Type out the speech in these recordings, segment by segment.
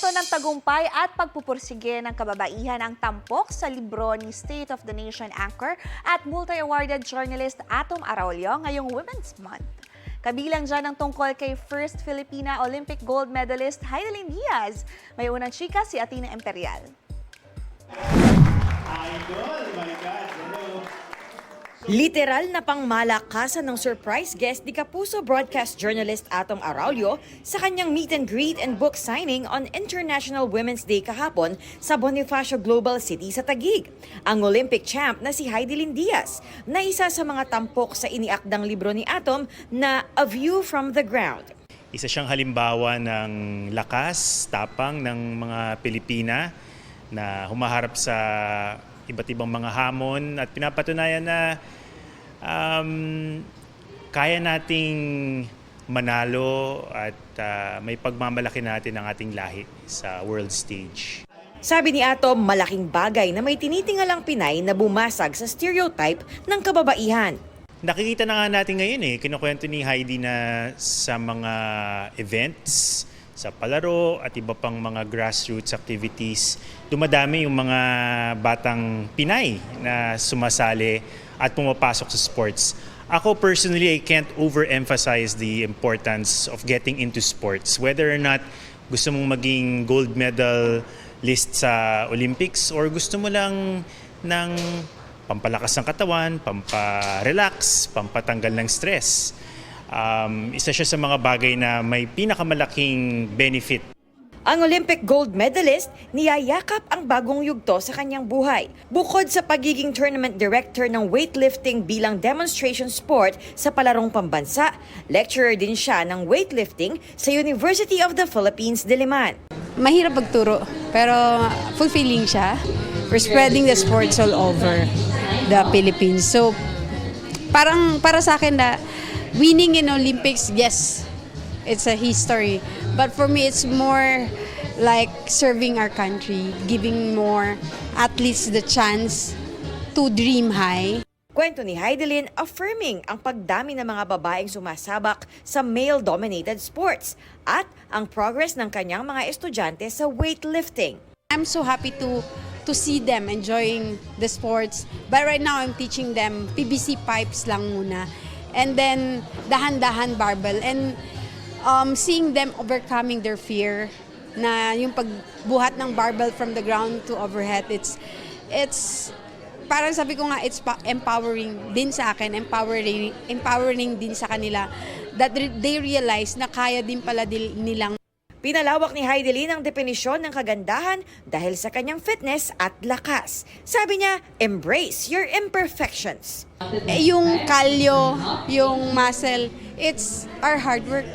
kwento ng tagumpay at pagpupursige ng kababaihan ang tampok sa libro ni State of the Nation anchor at multi-awarded journalist Atom Araulio ngayong Women's Month. Kabilang dyan ang tungkol kay First Filipina Olympic gold medalist Hidilyn Diaz. May unang chika si Athena Imperial. Idol, my God, hello. Literal na pangmalakasan ng surprise guest ni Kapuso broadcast journalist Atom Araulio sa kanyang meet and greet and book signing on International Women's Day kahapon sa Bonifacio Global City sa Taguig. Ang Olympic champ na si Hidilyn Diaz na isa sa mga tampok sa iniakdang libro ni Atom na A View from the Ground. Isa siyang halimbawa ng lakas, tapang ng mga Pilipina na humaharap sa iba't ibang mga hamon at pinapatunayan na kaya nating manalo at may pagmamalaki natin ang ating lahi sa world stage. Sabi ni Atom, malaking bagay na may tinitingalang Pinay na bumasag sa stereotype ng kababaihan. Nakikita na nga natin ngayon kinukwento ni Heidi na sa mga events, sa palaro at iba pang mga grassroots activities, dumadami yung mga batang Pinay na sumasali at pumapasok sa sports. Ako personally, I can't overemphasize the importance of getting into sports. Whether or not gusto mong maging gold medal list sa Olympics or gusto mo lang ng pampalakas ng katawan, pamparelax, pampatanggal ng stress. Isa siya sa mga bagay na may pinakamalaking benefit. Ang Olympic gold medalist niyayakap ang bagong yugto sa kanyang buhay. Bukod sa pagiging tournament director ng weightlifting bilang demonstration sport sa palarong pambansa, lecturer din siya ng weightlifting sa University of the Philippines, Diliman. Mahirap magturo, pero fulfilling siya. We're spreading the sports all over the Philippines. So, parang para sa akin na winning in Olympics, yes, it's a history. But for me, it's more like serving our country, giving more athletes the chance to dream high. Kwento ni Hidilyn affirming ang pagdami ng mga babaeng sumasabak sa male-dominated sports at ang progress ng kanyang mga estudyante sa weightlifting. I'm so happy to see them enjoying the sports. But right now, I'm teaching them PVC pipes lang muna. And then, dahan-dahan barbell. And seeing them overcoming their fear na yung pagbuhat ng barbell from the ground to overhead, it's parang sabi ko nga, it's empowering din sa akin, empowering din sa kanila that they realize na kaya din pala nilang. Pinalawak ni Hidilyn ang definisyon ng kagandahan dahil sa kanyang fitness at lakas. Sabi niya, embrace your imperfections. Yung kalyo, yung muscle, it's our hard work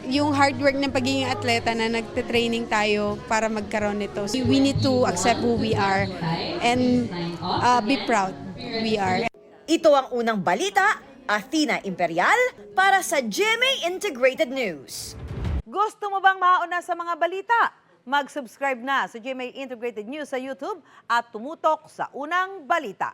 Yung hard work ng pagiging atleta na nagte-training tayo para magkaroon nito. We need to accept who we are and be proud we are. Ito ang unang balita, Athena Imperial para sa GMA Integrated News. Gusto mo bang mauna sa mga balita? Mag-subscribe na sa GMA Integrated News sa YouTube at tumutok sa unang balita.